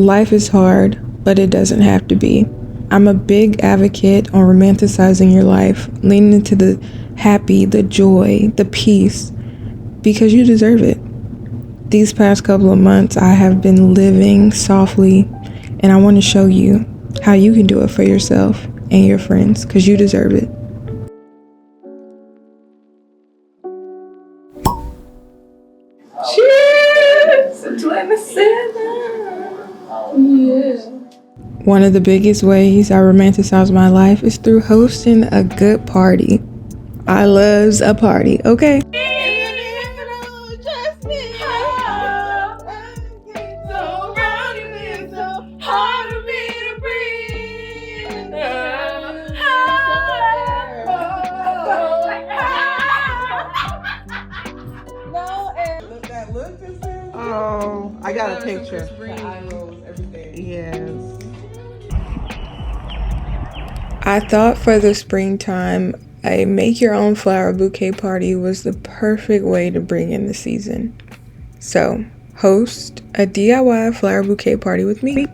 Life is hard, but it doesn't have to be. I'm a big advocate on romanticizing your life, leaning into the happy, the joy, the peace, because you deserve it. These past couple of months, I have been living softly, and I want to show you how you can do it for yourself and your friends, because you deserve it. Cheers! 27! Yeah. One of the biggest ways I romanticize my life is through hosting a good party. I loves a party, okay? Oh, I got a picture. Yes. I thought for the springtime, a make your own flower bouquet party was the perfect way to bring in the season. So, host a DIY flower bouquet party with me.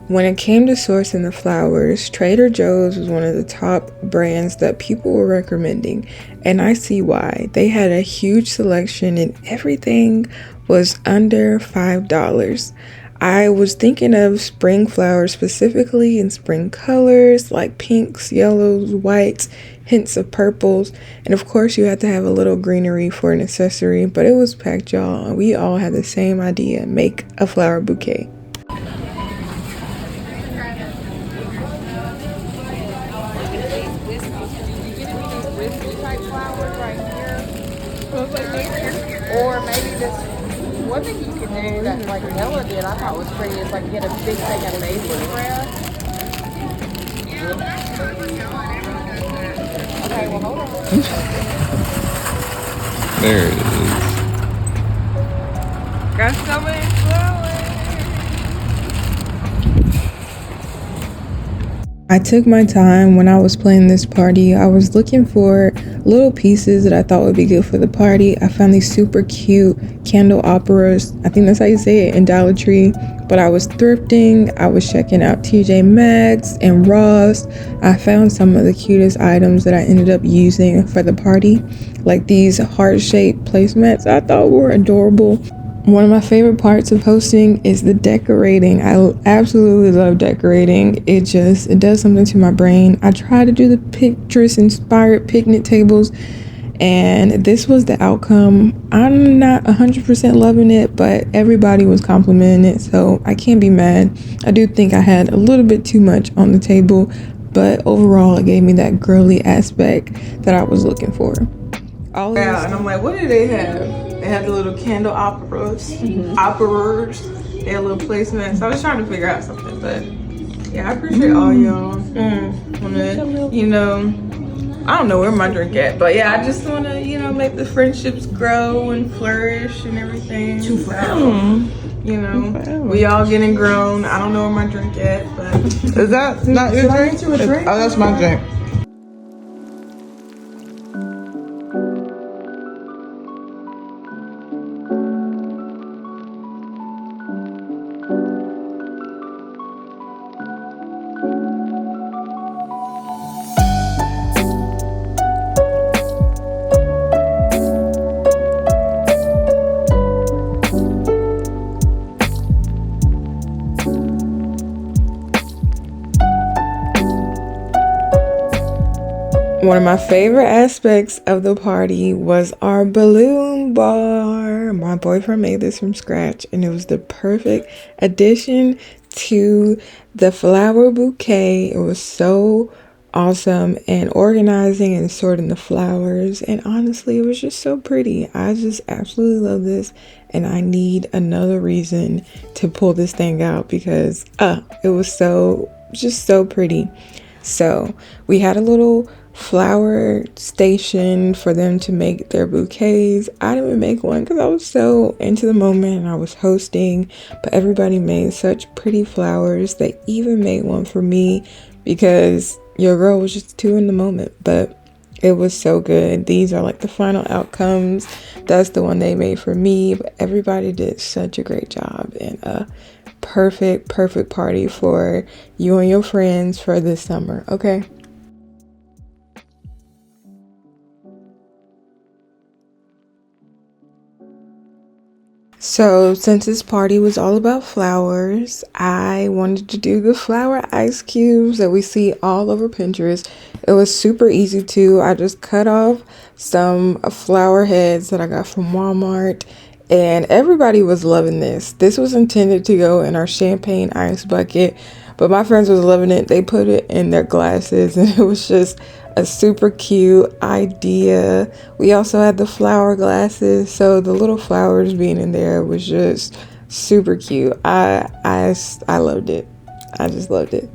When it came to sourcing the flowers, Trader Joe's was one of the top brands that people were recommending, and I see why. They had a huge selection and everything was under $5. I was thinking of spring flowers specifically in spring colors like pinks, yellows, whites, hints of purples, and of course you had to have a little greenery for an accessory, but it was packed, y'all. We all had the same idea: make a flower bouquet. Or maybe this one thing you could do that like Nella did, I thought was pretty, is like get a big thing of maple grass. Okay, well hold on. There it is. Got so many flowers. I took my time when I was planning this party. I was looking for little pieces that I thought would be good for the party. I found these super cute candelabras. I think that's how you say it, in Dollar Tree. But I was thrifting. I was checking out TJ Maxx and Ross. I found some of the cutest items that I ended up using for the party, like these heart-shaped placemats I thought were adorable. One of my favorite parts of hosting is the decorating. I absolutely love decorating. It does something to my brain. I try to do the Pinterest-inspired picnic tables, and this was the outcome. I'm not 100% loving it, but everybody was complimenting it, so I can't be mad. I do think I had a little bit too much on the table, but overall it gave me that girly aspect that I was looking for. Yeah, and I'm like, what do they have? They had the little candelabras, operas, they had little placements. I was trying to figure out something, but yeah, I appreciate all y'all. You know, I don't know where my drink at, but yeah, I just want to, you know, make the friendships grow and flourish and everything. You know, we all getting grown. I don't know where my drink at, but Is that not your drink? Oh, that's my drink. One of my favorite aspects of the party was our balloon bar. My boyfriend made this from scratch, and it was the perfect addition to the flower bouquet. It was so awesome, and organizing and sorting the flowers, and honestly it was just so pretty. I just absolutely love this, and I need another reason to pull this thing out because it was just so pretty. So we had a little flower station for them to make their bouquets. I didn't even make one because I was so into the moment and I was hosting, but everybody made such pretty flowers. They even made one for me because your girl was just too in the moment, but it was so good. These are like the final outcomes. That's the one they made for me, but everybody did such a great job, and perfect party for you and your friends for this summer, okay? So since this party was all about flowers, I wanted to do the flower ice cubes that we see all over Pinterest. It was super easy too. I just cut off some flower heads that I got from Walmart, and everybody was loving this. This was intended to go in our champagne ice bucket, but my friends was loving it. They put it in their glasses, and it was just a super cute idea. We also had the flower glasses, so the little flowers being in there was just super cute. I loved it. I just loved it.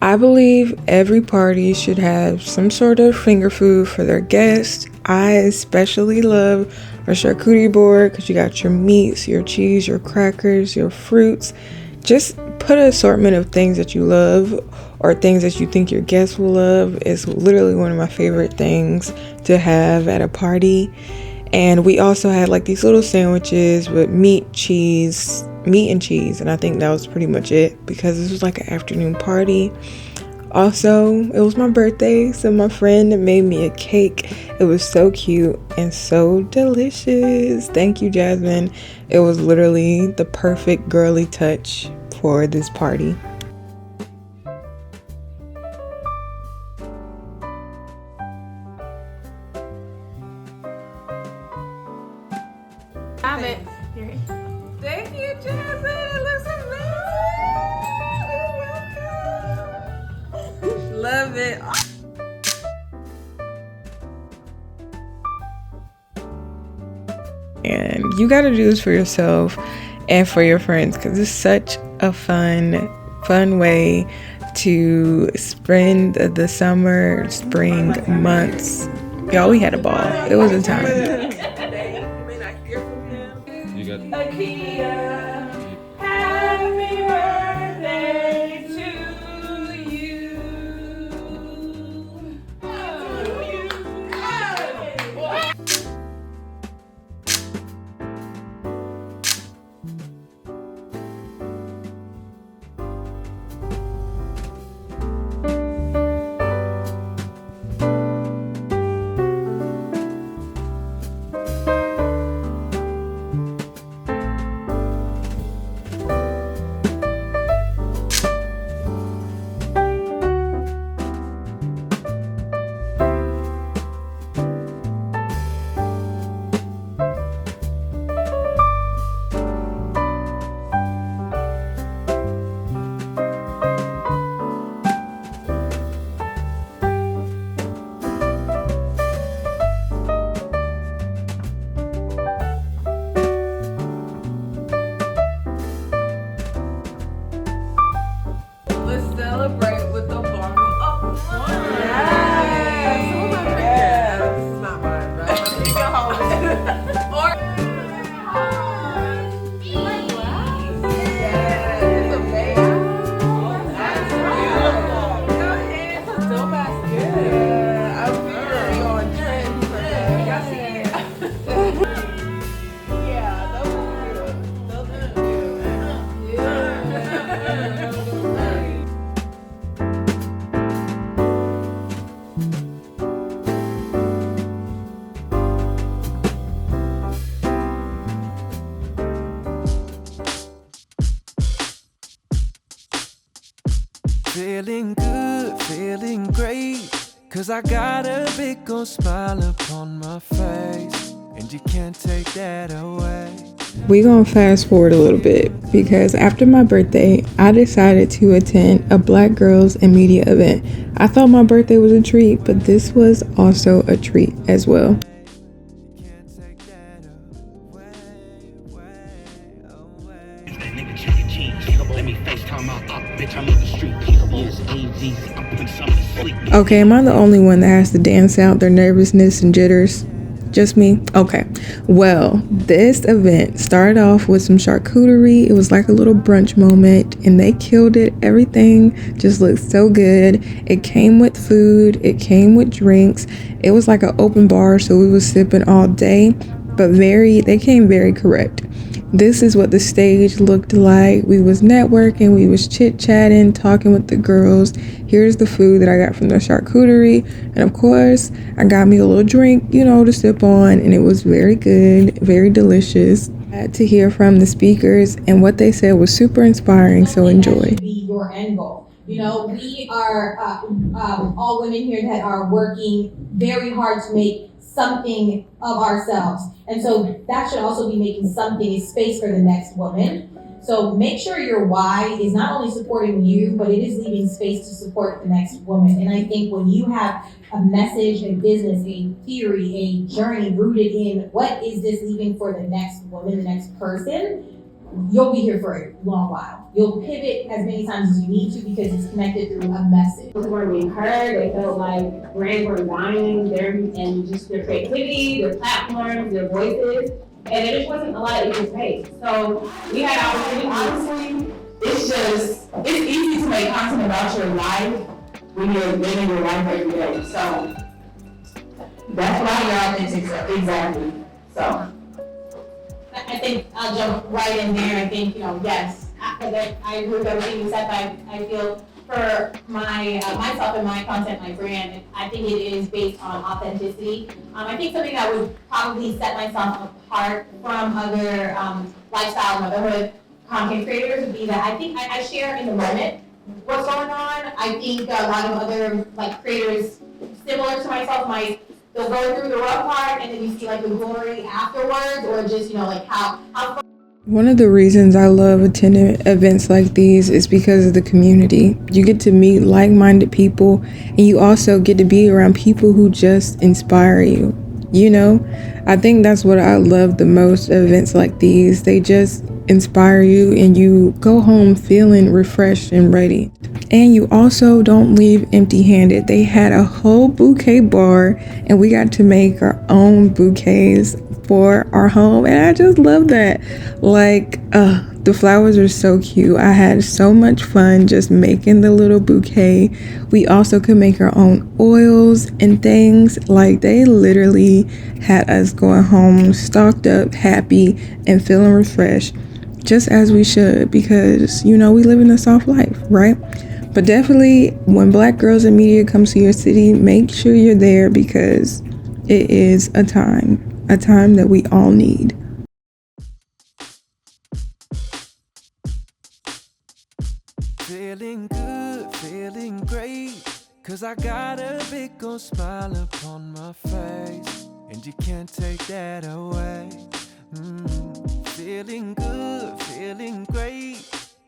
I believe every party should have some sort of finger food for their guests. I especially love a charcuterie board because you got your meats, your cheese, your crackers, your fruits. Just put an assortment of things that you love or things that you think your guests will love. It's literally one of my favorite things to have at a party. And we also had like these little sandwiches with meat and cheese, and I think that was pretty much it because this was like an afternoon party. Also, it was my birthday, so my friend made me a cake. It was so cute and so delicious. Thank you, Jasmine. It was literally the perfect girly touch for this party. Thank you, Jasmine. It looks amazing. You're welcome. Love it. And you got to do this for yourself and for your friends because it's such a fun way to spend the summer, spring months. Y'all, we had a ball. It was a time. Akeya, happy birthday to you. Feeling good, feeling great, 'cause I got a big old smile upon my face, and you can't take that away. We're gonna fast forward a little bit because after my birthday, I decided to attend a Blackgirlsinmedia event. I thought my birthday was a treat, but this was also a treat as well. Okay, am I the only one that has to dance out their nervousness and jitters? Just me? Okay. Well, this event started off with some charcuterie. It was like a little brunch moment and they killed it. Everything just looked so good. It came with food. It came with drinks. It was like an open bar, so we was sipping all day, but they came very correct. This is what the stage looked like. We was networking, we was chit-chatting, talking with the girls. Here's the food that I got from the charcuterie. And of course, I got me a little drink, to sip on, and it was very good, very delicious. I had to hear from the speakers, and what they said was super inspiring, so enjoy. That should be your end goal. We are all women here that are working very hard to make something of ourselves. And so that should also be making something a space for the next woman. So make sure your why is not only supporting you, but it is leaving space to support the next woman. And I think when you have a message, a business, a theory, a journey rooted in what is this leaving for the next woman, the next person, you'll be here for a long while. You'll pivot as many times as you need to because it's connected through a message. They weren't being heard. They felt like brands were dying and just their creativity, their platforms, their voices, and it just wasn't a lot of equal space. So we had opportunity. Honestly, it's easy to make content about your life when you're living your life every day. So that's why you're authentic. Exactly. So. I think I'll jump right in there. I think, yes, I agree with everything you said, but I feel for myself and my content, my brand, I think it is based on authenticity. I think something that would probably set myself apart from other lifestyle motherhood content creators would be that I think I share in the moment what's going on. I think a lot of other creators similar to myself might they'll go through the rough part and then you see the glory afterwards, or just how One of the reasons I love attending events like these is because of the community. You get to meet like-minded people, and you also get to be around people who just inspire you. I think that's what I love the most of events like these. They just inspire you and you go home feeling refreshed and ready. And you also don't leave empty-handed. They had a whole bouquet bar and we got to make our own bouquets for our home, and I just love that. The flowers are so cute. I had so much fun just making the little bouquet. We also could make our own oils and things. They literally had us going home stocked up, happy, and feeling refreshed, just as we should, because we live in a soft life, right? But definitely when Black Girls in Media comes to your city, make sure you're there because it is a time that we all need. Feeling good, feeling great, 'cause I got a big old smile upon my face, and you can't take that away. Feeling good, feeling great,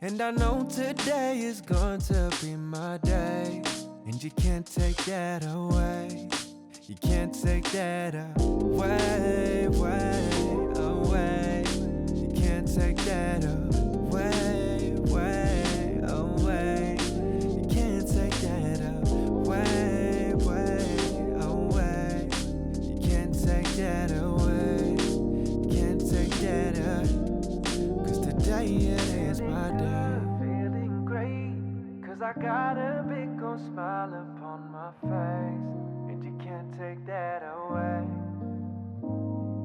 and I know today is going to be my day, and you can't take that away. You can't take that away, away. You can't take that away, away. You can't take that away, away. You can't take that away. You can't take that away. 'Cause today it is my day. Feeling great, 'cause I got a big old smile upon my face, and you can't take that away.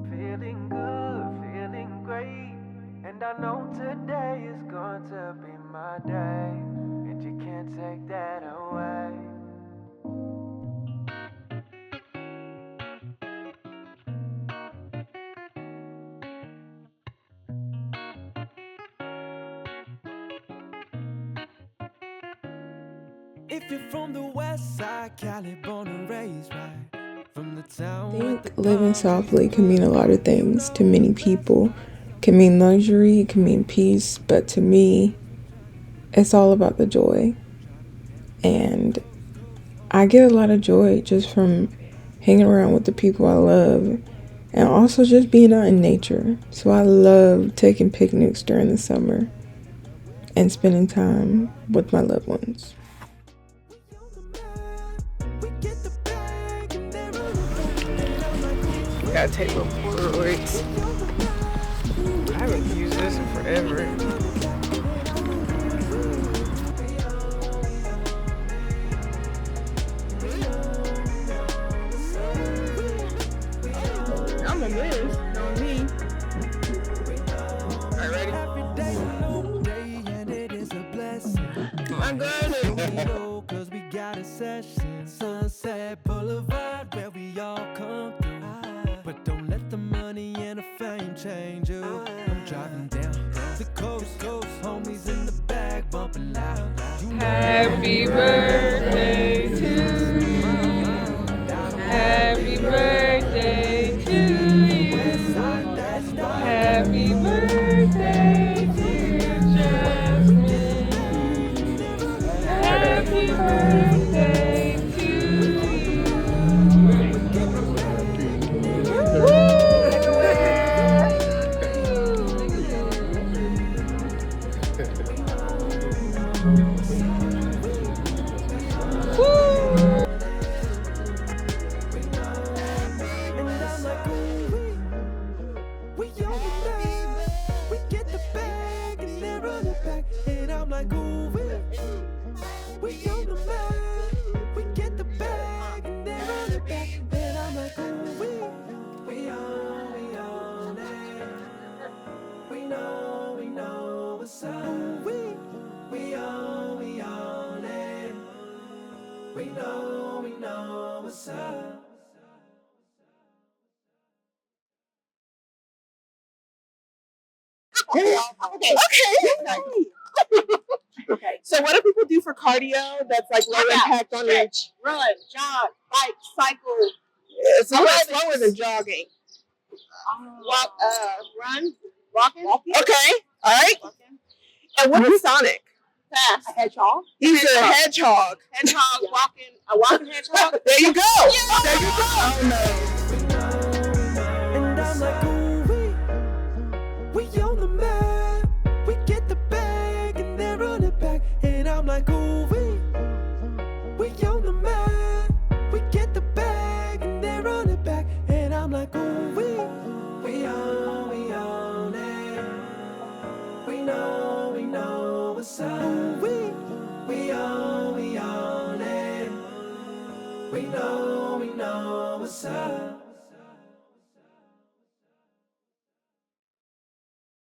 Feeling good, feeling great, and I know today is going to be my day, and you can't take that away. If you're from the west side, Cali, born and raised, right? From the town. I think living softly can mean a lot of things to many people. It can mean luxury, it can mean peace, but to me, it's all about the joy. And I get a lot of joy just from hanging around with the people I love and also just being out in nature. So I love taking picnics during the summer and spending time with my loved ones. gotta take little Polaroids. I haven't used this in forever. I'm a mess, on me. Alright, ready? I'm good. Cause we got a session, Sunset Boulevard, where we all come through. But don't let the money and the fame change you. I'm driving down the coast, homies in the bag bumping loud. Happy birthday to you. Happy birthday to you. Happy birthday to Jasmine. Happy birthday to you. We on the bag, we get the bag and then run it back. And I'm like, ooh, we on the bag, we get the bag and then run it back. And I'm like, ooh, we on it. We know what's up. We on it. We know what's up. Okay. So what do people do for cardio that's like low impact on your Run, jog, bike, cycle. It's a lot slower than jogging. Walk, run, walking. Okay. All right. And what is Sonic? Fast. A hedgehog. He's a hedgehog. Hedgehog walking. A walking hedgehog. There you go. Yeah. There you go. Oh And I'm like, ooh, we on the map. We get the bag and then run it back. And I'm like, ooh, we on the map. We get the bag and then run it back. And I'm like, ooh, we on it. We know what's up. We on it. We know what's up.